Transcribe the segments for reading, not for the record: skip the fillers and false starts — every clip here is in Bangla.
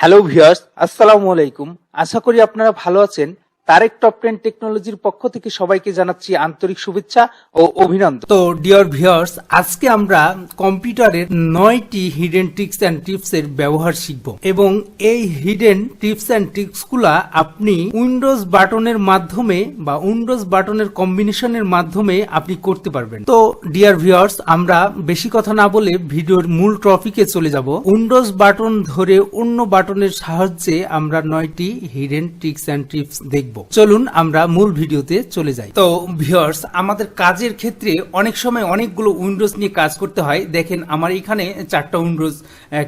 হ্যালো ভিউয়ার্স, আসসালামু আলাইকুম। আশা করি আপনারা ভালো আছেন। তারেক টপ 10 টেকনোলজির পক্ষ থেকে সবাইকে জানাচ্ছি আন্তরিক শুভেচ্ছা ও অভিনন্দন। তো ডিয়ার ভিউয়ার্স, আজকে আমরা কম্পিউটারের 9টি হিডেন ট্রিক্স এন্ড টিপস এর ব্যবহার শিখব এবং এই হিডেন টিপস এন্ড ট্রিক্স গুলা আপনি উইন্ডোজ বাটনের মাধ্যমে বা উইন্ডোজ বাটনের কম্বিনেশনের মাধ্যমে আপনি করতে পারবেন। তো ডিয়ার ভিউয়ার্স, আমরা বেশি কথা না বলে ভিডিওর মূল টপিকে চলে যাব। উইন্ডোজ বাটন ধরে অন্য বাটনের সাহায্যে আমরা 9টি হিডেন ট্রিক্স এন্ড টিপস দেখব। চলুন আমরা মূল ভিডিওতে চলে যাই। তো ভিউয়ার্স, আমাদের কাজের ক্ষেত্রে অনেক সময় অনেকগুলো উইন্ডোজ নিয়ে কাজ করতে হয়। দেখেন আমার এখানে 4টা উইন্ডোজ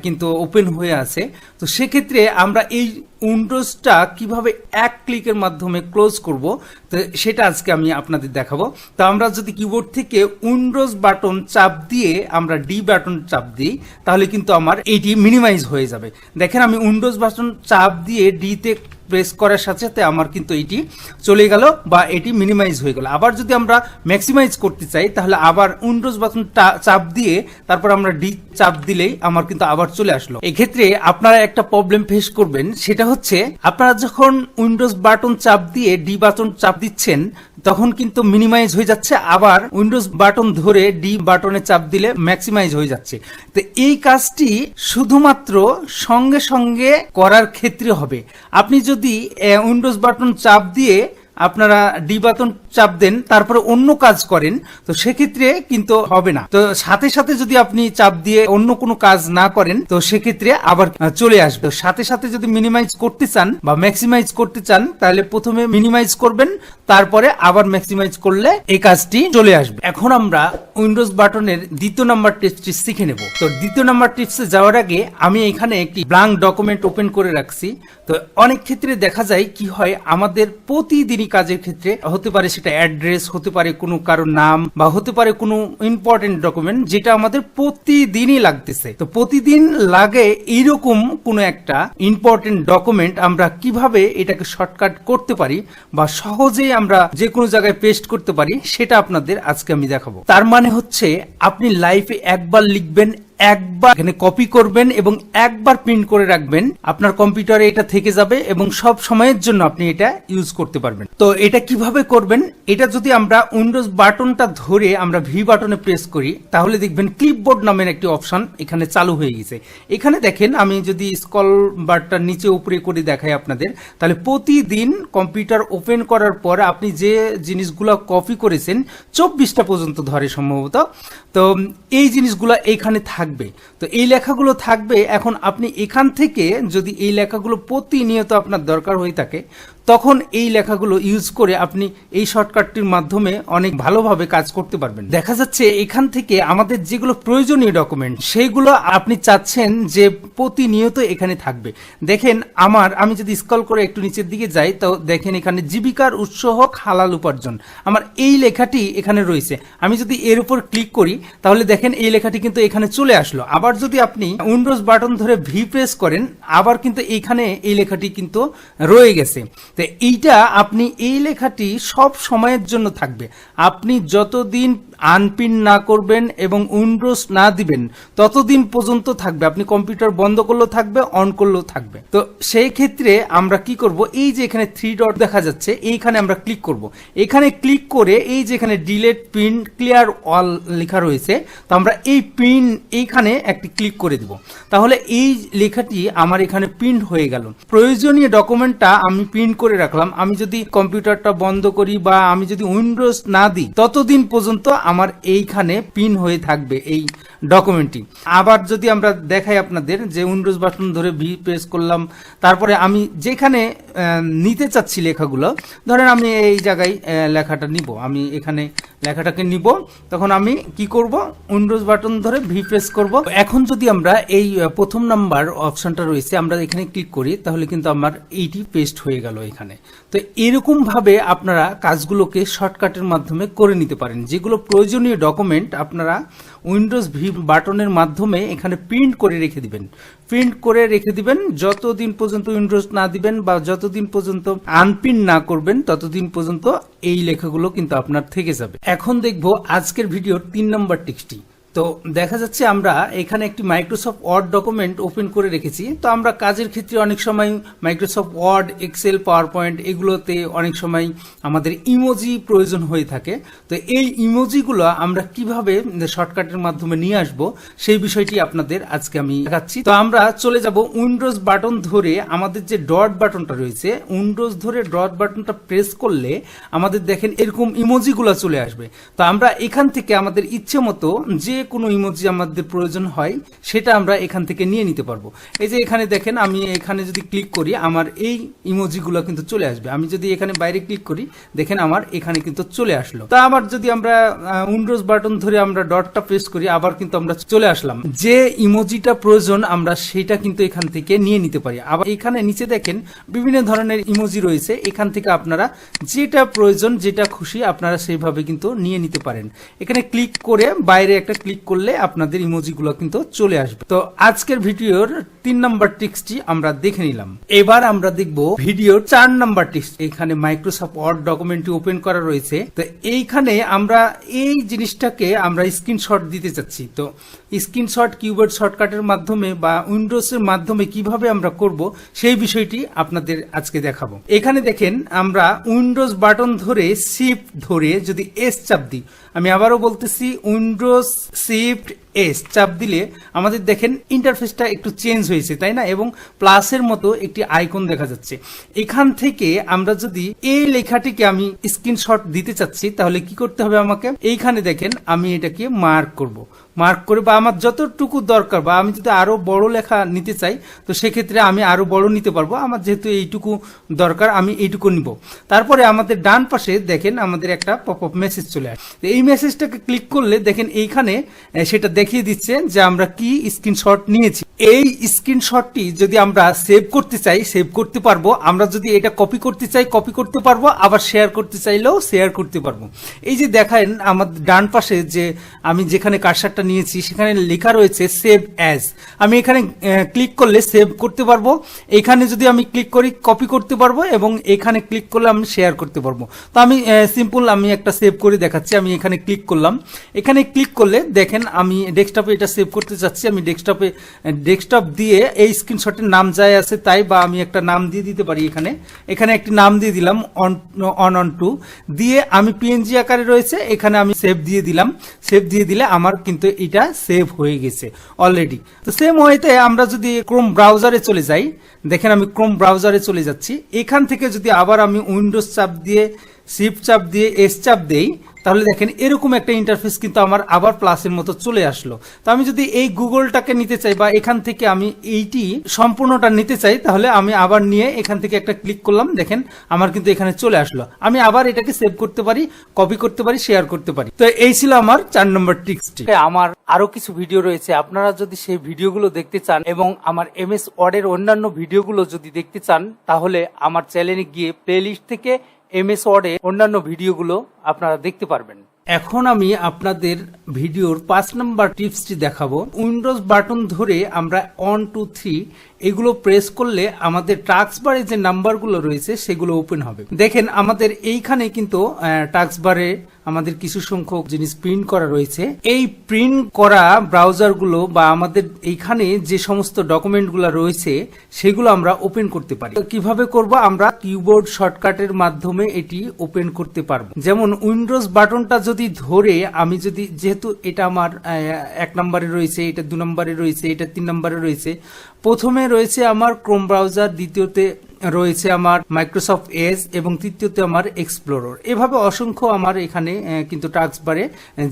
কিন্তু ওপেন হয়ে আছে। তো সেক্ষেত্রে আমরা এই উইন্ডোজটা কিভাবে এক ক্লিকের মাধ্যমে ক্লোজ করব, তো সেটা আজকে আমি আপনাদের দেখাবো। তো আমরা যদি কিবোর্ড থেকে উইন্ডোজ বাটন চাপ দিয়ে আমরা ডি বাটন চাপ দিই, তাহলে কিন্তু আমার এটি মিনিমাইজ হয়ে যাবে। দেখেন আমি উইন্ডোজ বাটন চাপ দিয়ে ডি তে প্রেস করার সাথে সাথে আমার কিন্তু এটি চলে গেল বা এটি মিনিমাইজ হয়ে গেল। আবার যদি আমরা ম্যাক্সিমাইজ করতে চাই, তাহলে আবার উইন্ডোজ বাটন চাপ দিয়ে তারপর আমরা ডি চাপ দিলেই আমার কিন্তু আবার চলে আসলো। এক্ষেত্রে আপনারা একটা প্রবলেম ফেস করবেন, সেটা হচ্ছে আপনারা যখন উইন্ডোজ বাটন চাপ দিয়ে ডি বাটন চাপ দিচ্ছেন তখন কিন্তু মিনিমাইজ হয়ে যাচ্ছে, আবার উইন্ডোজ বাটন ধরে ডি বাটনে চাপ দিলে ম্যাক্সিমাইজ হয়ে যাচ্ছে। তো এই কাজটি শুধুমাত্র সঙ্গে সঙ্গে করার ক্ষেত্রে হবে। আপনি যদি উইন্ডোজ বাটন চাপ দিয়ে আপনারা ডি বাটন চাপ দেন তারপরে অন্য কাজ করেন, তো সেক্ষেত্রে কিন্তু হবে না। তো সাথে সাথে যদি আপনি চাপ দিয়ে অন্য কোনো কাজ না করেন, তো সেক্ষেত্রে আবার চলে আসবে। সাথে সাথে যদি মিনিমাইজ করতে চান বা ম্যাক্সিমাইজ করতে চান, তাহলে প্রথমে মিনিমাইজ করবেন, তারপরে আবার ম্যাক্সিমাইজ করলে এই কাজটি চলে আসবে। এখন আমরা উইন্ডোজ বাটনের দ্বিতীয় নাম্বার টিপসটি শিখে নেব। তো দ্বিতীয় নাম্বার টিপসে যাওয়ার আগে আমি এখানে একটি ব্ল্যাঙ্ক ডকুমেন্ট ওপেন করে রাখছি। তো অনেক ক্ষেত্রে দেখা যায় কি হয়, আমাদের প্রতিদিনই কাজের ক্ষেত্রে হতে পারে সেটা অ্যাড্রেস, হতে পারে কোনো কারো নাম, বা হতে পারে কোনো ইম্পর্টেন্ট ডকুমেন্ট যেটা আমাদের প্রতিদিনই লাগতেছে। তো প্রতিদিন লাগে এইরকম কোনো একটা ইম্পর্টেন্ট ডকুমেন্ট আমরা কিভাবে এটাকে শর্টকাট করতে পারি বা সহজেই আমরা যে কোনো জায়গায় পেস্ট করতে পারি, সেটা আপনাদের আজকে আমি দেখাবো। তার মানে হচ্ছে আপনি লাইফে একবার লিখবেন, একবার এখানে কপি করবেন এবং একবার প্রিন্ট করে রাখবেন, আপনার কম্পিউটারে এটা থেকে যাবে এবং সব সময়ের জন্য আপনি এটা ইউজ করতে পারবেন। তো এটা কিভাবে করবেন, এটা যদি আমরা উইন্ডোজ বাটনটা ধরে আমরা ভি বাটনে প্রেস করি, তাহলে দেখবেন ক্লিপবোর্ড নামের একটি অপশন এখানে চালু হয়ে গেছে। এখানে দেখেন আমি যদি স্ক্রল বারটা নিচে উপরে করে দেখাই আপনাদের, তাহলে প্রতিদিন কম্পিউটার ওপেন করার পর আপনি যে জিনিসগুলো কপি করেছেন 24টা পর্যন্ত ধরে সম্ভবত, তো এই জিনিসগুলো এইখানে থাকবে। তো এই লেখাগুলো থাকবে। এখন আপনি এখান থেকে যদি এই লেখাগুলো প্রতিনিয়ত আপনার দরকার হয়ে থাকে, তখন এই লেখাগুলো ইউজ করে আপনি এই শর্টকাটটির মাধ্যমে অনেক ভালোভাবে কাজ করতে পারবেন। দেখা যাচ্ছে এখান থেকে আমাদের যেগুলো প্রয়োজনীয় ডকুমেন্ট, সেইগুলো আপনি চাচ্ছেন যে প্রতিনিয়ত এখানে থাকবে। দেখেন আমি যদি স্ক্রল করে একটু নিচের দিকে যাই, তো দেখেন এখানে জীবিকার উৎস হোক হালাল উপার্জন, আমার এই লেখাটি এখানে রয়েছে। আমি যদি এর উপর ক্লিক করি, তাহলে দেখেন এই লেখাটি কিন্তু এখানে চলে আসলো। আবার যদি আপনি উইন্ডোজ বাটন ধরে ভি প্রেস করেন, আবার কিন্তু এইখানে এই লেখাটি কিন্তু রয়ে গেছে। তো এইটা আপনি এই লেখাটি সব সময়ের জন্য থাকবে। আপনি যতদিন আনপিন না করবেন এবং উইন্ডোজ না দিবেন ততদিন পর্যন্ত থাকবে। আপনি কম্পিউটার বন্ধ করলেও থাকবে, অন করলেও থাকবে। তো সেই ক্ষেত্রে আমরা কি করব, এই যে এখানে 3 ডট দেখা যাচ্ছে, এইখানে আমরা ক্লিক করব। এখানে ক্লিক করে এই যে এখানে ডিলেট প্রিন্ট ক্লিয়ার অল লেখা রয়েছে, তো আমরা এই প্রিন্ট এইখানে একটি ক্লিক করে দিব। তাহলে এই লেখাটি আমার এখানে প্রিন্ট হয়ে গেল। প্রয়োজনীয় ডকুমেন্টটা আমি প্রিন্ট করে রাখলাম। আমি যদি কম্পিউটারটা বন্ধ করি বা আমি যদি উইন্ডোজ না দিই, ততদিন পর্যন্ত আমার এইখানে পিন হয়ে থাকবে এই ডকুমেন্টটি। আবার যদি আমরা দেখাই আপনাদের, যে উইন্ডোজ বাটন ধরে ভি প্রেস করলাম, তারপরে আমি যেখানে নিতে চাচ্ছি লেখাগুলো, ধরেন আমি এই জায়গায় লেখাটা নিব, আমি এখানে লেখাটাকে নিব, তখন আমি কি করব, উইন্ডোজ বাটন ধরে ভি প্রেস করব। এখন যদি আমরা এই প্রথম নাম্বার অপশনটা রয়েছে আমরা এখানে ক্লিক করি, তাহলে কিন্তু আমার এইটি পেস্ট হয়ে গেল এখানে। তো এরকম ভাবে আপনারা কাজগুলোকে শর্টকাটের মাধ্যমে করে নিতে পারেন। যেগুলো প্রয়োজনীয় ডকুমেন্ট আপনারা উইন্ডোজ ভি বাটনের মাধ্যমে এখানে প্রিন্ট করে রেখে দিবেন। প্রিন্ট করে রেখে দিবেন যতদিন পর্যন্ত উইন্ডোজ না দিবেন বা যতদিন পর্যন্ত আনপ্রিন্ট না করবেন, ততদিন পর্যন্ত এই লেখাগুলো কিন্তু আপনার থেকে যাবে। এখন দেখবো আজকের ভিডিওর 3 নম্বর টিপসটি। তো দেখা যাচ্ছে আমরা এখানে একটি মাইক্রোসফট ওয়ার্ড ডকুমেন্ট ওপেন করে রেখেছি। তো আমরা কাজের ক্ষেত্রে অনেক সময় Microsoft Word, Excel, PowerPoint এগুলোতে অনেক সময় আমাদের ইমোজি প্রয়োজন হয়ে থাকে। তো এই ইমোজিগুলো আমরা কিভাবে শর্টকাটের মাধ্যমে নিয়ে আসব সেই বিষয়টি আপনাদের আজকে আমি দেখাচ্ছি। তো আমরা চলে যাব উইন্ডোজ বাটন ধরে, আমাদের যে ডট বাটনটা রয়েছে উইন্ডোজ ধরে ডট বাটনটা প্রেস করলে আমাদের দেখেন এরকম ইমোজিগুলো চলে আসবে। তো আমরা এখান থেকে আমাদের ইচ্ছে মতো যে কোনো ইমোজি আমাদের প্রয়োজন হয় সেটা আমরা এখান থেকে নিয়ে নিতে পারবো। এই যে এখানে দেখেন আমি এখানে যদি ক্লিক করি আমার এই ইমোজিগুলো কিন্তু চলে আসবে। আমি যদি এখানে বাইরে ক্লিক করি দেখেন আমার এখানে কিন্তু চলে আসলো। তা আবার যদি আমরা উইন্ডোজ বাটন ধরে আমরা ডটটা প্রেস করি আবার কিন্তু আমরা চলে আসলাম। যে ইমোজিটা প্রয়োজন আমরা সেটা কিন্তু এখান থেকে নিয়ে নিতে পারি। আবার এখানে নিচে দেখেন বিভিন্ন ধরনের ইমোজি রয়েছে, এখান থেকে আপনারা যেটা প্রয়োজন যেটা খুশি আপনারা সেইভাবে কিন্তু নিয়ে নিতে পারেন। এখানে ক্লিক করে বাইরে একটা ক্লিক করলে আপনাদের ইমোজিগুলো কিন্তু চলে আসবে। তো আজকের ভিডিওর 3 নাম্বার টিপসটি আমরা দেখে নিলাম। এবার আমরা দেখব ভিডিওর 4 নাম্বার টিপস। এখানে মাইক্রোসফট ওয়ার্ড ডকুমেন্টটি ওপেন করা রয়েছে। তো এইখানে আমরা এই জিনিসটাকে আমরা স্ক্রিনশট দিতে চাচ্ছি। তো স্ক্রিনশট কিবোর্ড শর্টকাটের মাধ্যমে বা উইন্ডোজের মাধ্যমে কিভাবে আমরা করব সেই বিষয়টি আপনাদের আজকে দেখাবো। এখানে দেখেন আমরা উইন্ডোজ বাটন ধরে শিফট ধরে যদি এস চাপ দিই, আমি আবারও বলতেছি উইন্ডোজ শিফট এস চাপ দিলে আমাদের দেখেন ইন্টারফেসটা একটু চেঞ্জ হয়েছে, তাই না? এবং প্লাসের মতো একটি আইকন দেখা যাচ্ছে। এখান থেকে আমরা যদি এই লেখাটিকে আমি স্ক্রিনশট দিতে চাচ্ছি তাহলে কি করতে হবে আমাকে? এইখানে দেখেন আমি এটাকে মার্ক করব। মার্ক করে বা আমার যতটুকু দরকার বা আমি যদি আরো বড় লেখা নিতে চাই তো সেক্ষেত্রে আমি আরো বড় নিতে পারবো। আমার যেহেতু এইটুকু দরকার আমি এইটুকু নিব। তারপরে আমাদের ডান পাশে দেখেন আমাদের একটা পপ আপ মেসেজ চলে আসে। এই মেসেজটাকে ক্লিক করলে দেখেন এইখানে সেটা দেখিয়ে দিচ্ছে যে আমরা কি স্ক্রিনশট নিয়েছি। এই স্ক্রিনশটটি যদি আমরা সেভ করতে চাই সেভ করতে পারবো, আমরা যদি এটা কপি করতে চাই কপি করতে পারবো, আবার শেয়ার করতে চাইলেও শেয়ার করতে পারবো। এই যে দেখেন আমাদের ডান পাশে যে আমি যেখানে কার্সারটা নিয়েছি সেখানে লেখা রয়েছে সেভ অ্যাজ। আমি এখানে ক্লিক করলে সেভ করতে পারবো, এখানে যদি আমি ক্লিক করি কপি করতে পারবো এবং এখানে ক্লিক করলে আমি শেয়ার করতে পারবো। তো আমি সিম্পল আমি একটা সেভ করে দেখাচ্ছি। আমি এখানে ক্লিক করলাম, এখানে ক্লিক করলে দেখেন আমি ডেস্কটপে এটা সেভ করতে চাচ্ছি। আমি ডেস্কটপ দিয়ে এই স্ক্রিনশটের নাম যাই আছে তাই বা আমি একটা নাম দিয়ে দিতে পারি। এখানে একটি নাম দিয়ে দিলাম অন টু দিয়ে আমি পিএনজি আকারে রয়েছে, এখানে আমি সেভ দিয়ে দিলাম। সেভ দিয়ে দিলে আমার কিন্তু এটা সেভ হয়ে গেছে অলরেডি। তো সেম ওয়েতে আমরা যদি ক্রোম ব্রাউজারে চলে যাই, দেখেন আমি ক্রোম ব্রাউজারে চলে যাচ্ছি। এখান থেকে যদি আবার আমি উইন্ডোজ চাপ দিয়ে শিফট চাপ দিয়ে এস চাপ দেই তাহলে দেখেন এরকম একটা ইন্টারফেস কিন্তু আমার আবার প্লাসের মতো চলে আসলো। তো আমি যদি এই গুগলটাকে নিতে চাই বা এখান থেকে আমি এইটি সম্পূর্ণটা নিতে চাই তাহলে আমি আবার নিয়ে এখান থেকে একটা ক্লিক করলাম, দেখেন আমার কিন্তু এখানে চলে আসলো। আমি আবার এটাকে সেভ করতে পারি, কপি করতে পারি, শেয়ার করতে পারি। তো এই ছিল আমার 4 নম্বর টিপসটি। আমার আরো কিছু ভিডিও রয়েছে, আপনারা যদি সেই ভিডিওগুলো দেখতে চান এবং আমার এমএস ওয়ার্ডের অন্যান্য ভিডিওগুলো যদি দেখতে চান তাহলে আমার চ্যানেলে গিয়ে প্লেলিস্ট থেকে এমএস ওয়ার্ডে অন্যান্য ভিডিওগুলো আপনারা দেখতে পারবেন। এখন আমি আপনাদের ভিডিওর 5 নম্বর টিপসটি দেখাবো। উইন্ডোজ বাটন ধরে আমরা 1 2 3 এগুলো প্রেস করলে আমাদের টাস্ক বারে যে নাম্বারগুলো রয়েছে সেগুলো ওপেন হবে। দেখেন আমাদের এইখানে কিন্তু টাস্ক বারে আমাদের কিছু সংখ্যক জিনিস প্রিন্ট করা রয়েছে। এই প্রিন্ট করা ব্রাউজারগুলো বা আমাদের এইখানে যে সমস্ত ডকুমেন্টগুলো রয়েছে সেগুলো আমরা ওপেন করতে পারি। কিভাবে করব? আমরা কিবোর্ড শর্টকাটের মাধ্যমে এটি ওপেন করতে পারবো। যেমন উইন্ডোজ বাটনটা যদি ধরে আমি যদি, যেহেতু এটা আমার 1 নম্বরে রয়েছে, এটা 2 নম্বরে রয়েছে, এটা 3 নম্বরে রয়েছে, প্রথমে রয়েছে আমার ক্রোম ব্রাউজার, দ্বিতীয়তে রয়েছে আমার মাইক্রোসফট এজ এবং তৃতীয়তে আমার এক্সপ্লোরার। এভাবে অসংখ্য আমার এখানে কিন্তু টাস্ক বারে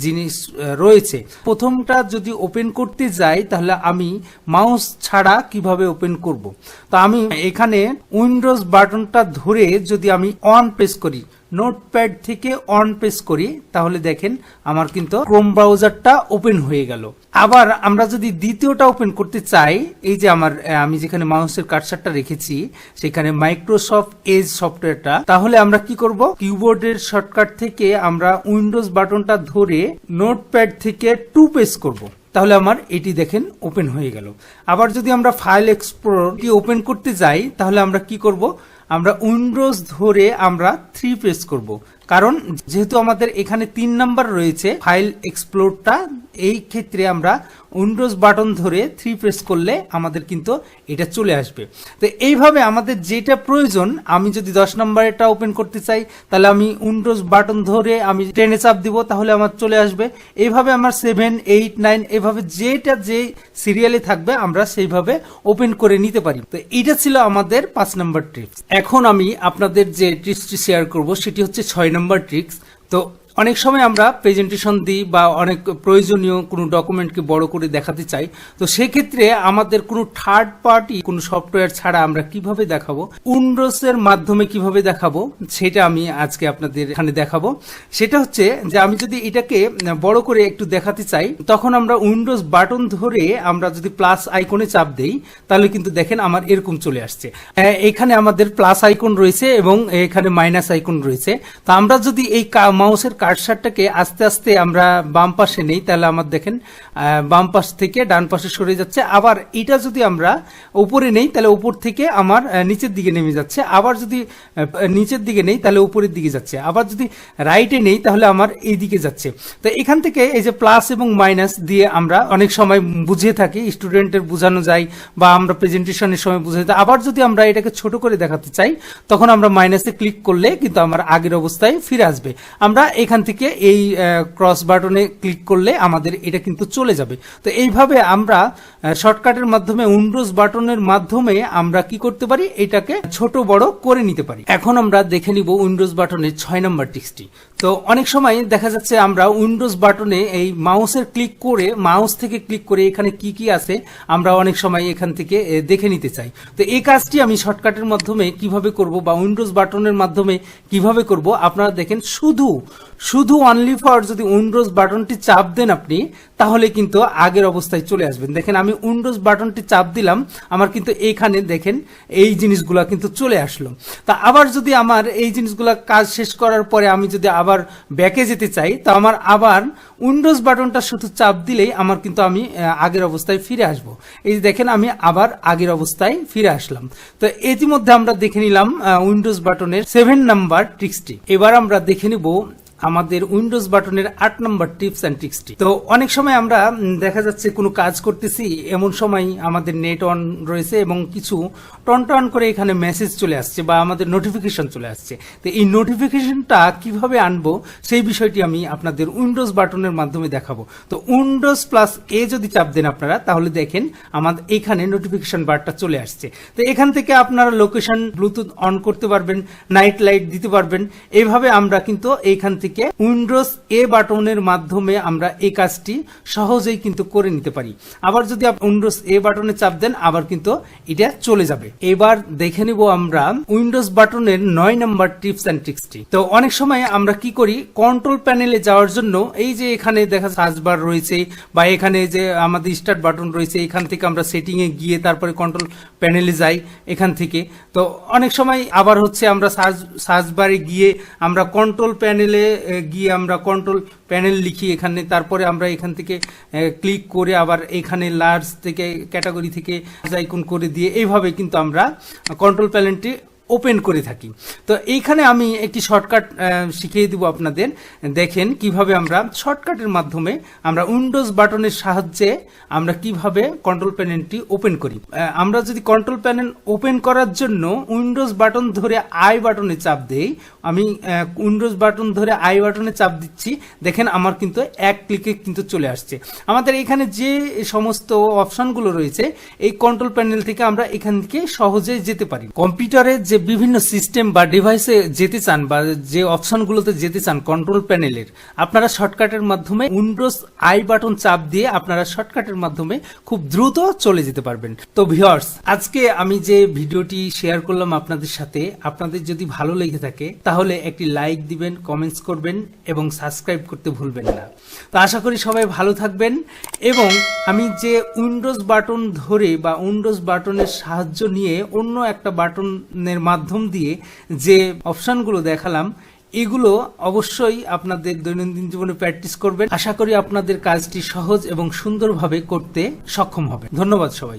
জিনিস রয়েছে। প্রথমটা যদি ওপেন করতে যাই তাহলে আমি মাউস ছাড়া কিভাবে ওপেন করব? তো আমি এখানে উইন্ডোজ বাটনটা ধরে যদি আমি অন প্রেস করি, নোটপ্যাড থেকে অন প্রেস করি তাহলে দেখেন আমার কিন্তু ক্রোম ব্রাউজারটা ওপেন হয়ে গেল। আবার আমরা যদি দ্বিতীয়টা ওপেন করতে চাই, এই যে আমি যেখানে মাউসের কার্সারটা রেখেছি সেখানে মাইক্রোসফট এজ সফটওয়্যারটা, তাহলে আমরা কি করব? কিবোর্ডের শর্টকাট থেকে আমরা উইন্ডোজ বাটনটা ধরে নোটপ্যাড থেকে 2 প্রেস করব, তাহলে আমার এটি দেখেন ওপেন হয়ে গেল। আবার যদি আমরা ফাইল এক্সপ্লোরার ওপেন করতে যাই তাহলে আমরা কি করব? আমরা উইন্ডোজ ধরে আমরা 3 প্রেস করব, কারণ যেহেতু আমাদের এখানে 3 নাম্বার রয়েছে ফাইল এক্সপ্লোরটা এই ক্ষেত্রে আমরা উইন্ডোজ বাটন ধরে 3 প্রেস করলে আমাদের কিন্তু এটা চলে আসবে। তো এইভাবে আমাদের যেটা প্রয়োজন, আমি যদি 10 নম্বরেরটা ওপেন করতে চাই তাহলে আমি উইন্ডোজ বাটন ধরে আমি টেনে চাপ দিব, তাহলে আমার চলে আসবে। এইভাবে আমার 7, 8, 9 এভাবে যেটা যে সিরিয়ালে থাকবে আমরা সেইভাবে ওপেন করে নিতে পারি। তো এটা ছিল আমাদের 5 নম্বর ট্রিক্স। এখন আমি আপনাদের যে ট্রিক্সটি শেয়ার করব সেটি হচ্ছে 6 নম্বর ট্রিক্স। তো অনেক সময় আমরা প্রেজেন্টেশন দিই বা অনেক প্রয়োজনীয় কোনো ডকুমেন্টকে বড় করে দেখাতে চাই, তো সেক্ষেত্রে আমাদের কোনো থার্ড পার্টি কোনো সফটওয়্যার ছাড়া আমরা কিভাবে দেখাবো, উইন্ডোজের মাধ্যমে কিভাবে দেখাবো সেটা আমি আজকে আপনাদের এখানে দেখাবো। সেটা হচ্ছে যে আমি যদি এটাকে বড় করে একটু দেখাতে চাই, তখন আমরা উইন্ডোজ বাটন ধরে আমরা যদি প্লাস আইকনে চাপ দেই তাহলে কিন্তু দেখেন আমার এরকম চলে আসছে। এখানে আমাদের প্লাস আইকন রয়েছে এবং এখানে মাইনাস আইকন রয়েছে। তো আমরা যদি এই মাউসের কার্সারটাকে আস্তে আস্তে আমরা বাম পাশে নেই তাহলে আমার দেখেন বাম পাশ থেকে ডান পাশে সরে যাচ্ছে। আবার এটা যদি আমরা উপরে নেই তাহলে উপর থেকে আমার নিচের দিকে নেমে যাচ্ছে। আবার যদি নিচের দিকে নেই তাহলে উপরের দিকে যাচ্ছে। আবার যদি রাইটে নেই তাহলে আমার এই দিকে যাচ্ছে। তো এখান থেকে এই যে প্লাস এবং মাইনাস দিয়ে আমরা অনেক সময় বুঝিয়ে থাকি, স্টুডেন্টের বোঝানো যায় বা আমরা প্রেজেন্টেশনের সময় বুঝে থাকি। আবার যদি আমরা এটাকে ছোট করে দেখাতে চাই তখন আমরা মাইনাসে ক্লিক করলে কিন্তু আমার আগের অবস্থায় ফিরে আসবে। আমরা এখান থেকে এই ক্রস বাটনে ক্লিক করলে আমাদের এটা কিন্তু চলে যাবে। তো এইভাবে আমরা শর্টকাটের মাধ্যমে উইন্ডোজ বাটনের মাধ্যমে আমরা কি করতে পারি, এটাকে ছোট বড় করে নিতে পারি। এখন আমরা দেখে নিব উইন্ডোজ বাটনের 6 নম্বর ট্রিক্সটি। তো অনেক সময় দেখা যাচ্ছে আমরা উইন্ডোজ বাটনে এই মাউসের ক্লিক করে মাউস থেকে ক্লিক করে এখানে কি কি আছে আমরা অনেক সময় এখান থেকে দেখে নিতে চাই। তো এই কাজটি আমি শর্টকাটের মাধ্যমে কিভাবে করব বা উইন্ডোজ বাটনের মাধ্যমে কিভাবে করব আপনারা দেখেন। শুধু অনলি ফর যদি উইন্ডোজ বাটনটি চাপ দেন আপনি তাহলে কিন্তু আগের অবস্থায় চলে আসবেন। দেখেন আমি উইন্ডোজ বাটনটি চাপ দিলাম, আমার কিন্তু এইখানে দেখেন এই জিনিসগুলা কিন্তু চলে আসলো। তা আবার যদি আমার এই জিনিসগুলা কাজ শেষ করার পরে আমি যদি আবার ব্যাকে যেতে চাই তো আমার আবার উইন্ডোজ বাটনটা শুধু চাপ দিলেই আমার কিন্তু আমি আগের অবস্থায় ফিরে আসব। এই যে দেখেন আমি আবার আগের অবস্থায় ফিরে আসলাম। তো ইতিমধ্যে আমরা দেখে নিলাম উইন্ডোজ বাটনের 7 নাম্বার ট্রিক্সটি। এবার আমরা দেখে নিব আমাদের উইন্ডোজ বাটনের 8 নম্বর টিপস এন্ড ট্রিক্সটি। তো অনেক সময় আমরা দেখা যাচ্ছে কোনো কাজ করতেছি, এমন সময় আমাদের নেট অন রয়েছে এবং কিছু টন করে এখানে মেসেজ চলে আসছে বা আমাদের নোটিফিকেশন চলে আসছে। তো এই নোটিফিকেশনটা কিভাবে আনবো সেই বিষয়টি আমি আপনাদের উইন্ডোজ বাটনের মাধ্যমে দেখাবো। তো উইন্ডোজ প্লাস এ যদি চাপ দেন আপনারা তাহলে দেখেন আমাদের এখানে নোটিফিকেশন বারটা চলে আসছে। তো এখান থেকে আপনারা লোকেশন ব্লুটুথ অন করতে পারবেন, নাইট লাইট দিতে পারবেন। এইভাবে আমরা কিন্তু এইখান থেকে উইন্ডোজ এ বাটনের মাধ্যমে আমরা এই কাজটি সহজেই কিন্তু করে নিতে পারি। আবার যদি আপনি উইন্ডোজ এ বাটনে চাপ দেন আবার কিন্তু এটা চলে যাবে। এবার দেখে নিব আমরা উইন্ডোজ বাটনের 9 নম্বর টিপস এন্ড ট্রিক্সটি। তো অনেক সময় আমরা কি করি, কন্ট্রোল প্যানেলে যাওয়ার জন্য এই যে এখানে দেখা সার্চ বার রয়েছে বা এখানে যে আমাদের স্টার্ট বাটন রয়েছে, এখান থেকে আমরা সেটিং এ গিয়ে তারপরে কন্ট্রোল প্যানেলে যাই এখান থেকে। তো অনেক সময় আবার হচ্ছে আমরা সার্চ বারে গিয়ে আমরা কন্ট্রোল প্যানেলে গিয়ে আমরা কন্ট্রোল প্যানেল লিখি এখানে, তারপরে আমরা এখান থেকে ক্লিক করে আবার এখানে লার্জ থেকে ক্যাটাগরি থেকে আইকন করে দিয়ে এইভাবে কিন্তু আমরা কন্ট্রোল প্যানেলটি ওপেন করে থাকি। তো এইখানে আমি একটি শর্টকাট শিখিয়ে দিব আপনাদের। দেখেন কিভাবে আমরা শর্টকাটের মাধ্যমে আমরা উইন্ডোজ বাটনের সাহায্যে আমরা কিভাবে কন্ট্রোল প্যানেলটি ওপেন করি। আমরা যদি কন্ট্রোল প্যানেল ওপেন করার জন্য উইন্ডোজ বাটন ধরে আই বাটনে চাপ দেই, আমি উইন্ডোজ বাটন ধরে আই বাটনে চাপ দিচ্ছি, দেখেন আমার কিন্তু এক ক্লিকে কিন্তু চলে আসছে। আমাদের এখানে যে সমস্ত অপশনগুলো রয়েছে এই কন্ট্রোল প্যানেল থেকে আমরা এখান থেকে সহজে যেতে পারি। কম্পিউটারে যে বিভিন্ন সিস্টেম বা ডিভাইসে যেতে চান বা যে অপশনগুলোতে যেতে চান কন্ট্রোল প্যানেলের, আপনারা শর্টকাটের মাধ্যমে উইন্ডোজ আই বাটন চাপ দিয়ে আপনারা শর্টকাটের মাধ্যমে খুব দ্রুত চলে যেতে পারবেন। তো ভিউয়ার্স, আজকে আমি যে ভিডিওটি শেয়ার করলাম আপনাদের সাথে, আপনাদের যদি ভালো লেগে থাকে তাহলে একটি লাইক দিবেন, কমেন্টস করবেন এবং সাবস্ক্রাইব করতে ভুলবেন না। তো আশা করি সবাই ভালো থাকবেন এবং আমি যে উইন্ডোজ বাটন ধরে বা উইন্ডোজ বাটনের সাহায্য নিয়ে অন্য একটা বাটনের মাধ্যম দিয়ে যে অপশনগুলো দেখালাম এগুলো অবশ্যই আপনাদের দৈনন্দিন জীবনে প্র্যাকটিস করবেন। আশা করি আপনাদের কাজটি সহজ এবং সুন্দরভাবে করতে সক্ষম হবে। ধন্যবাদ সবাই।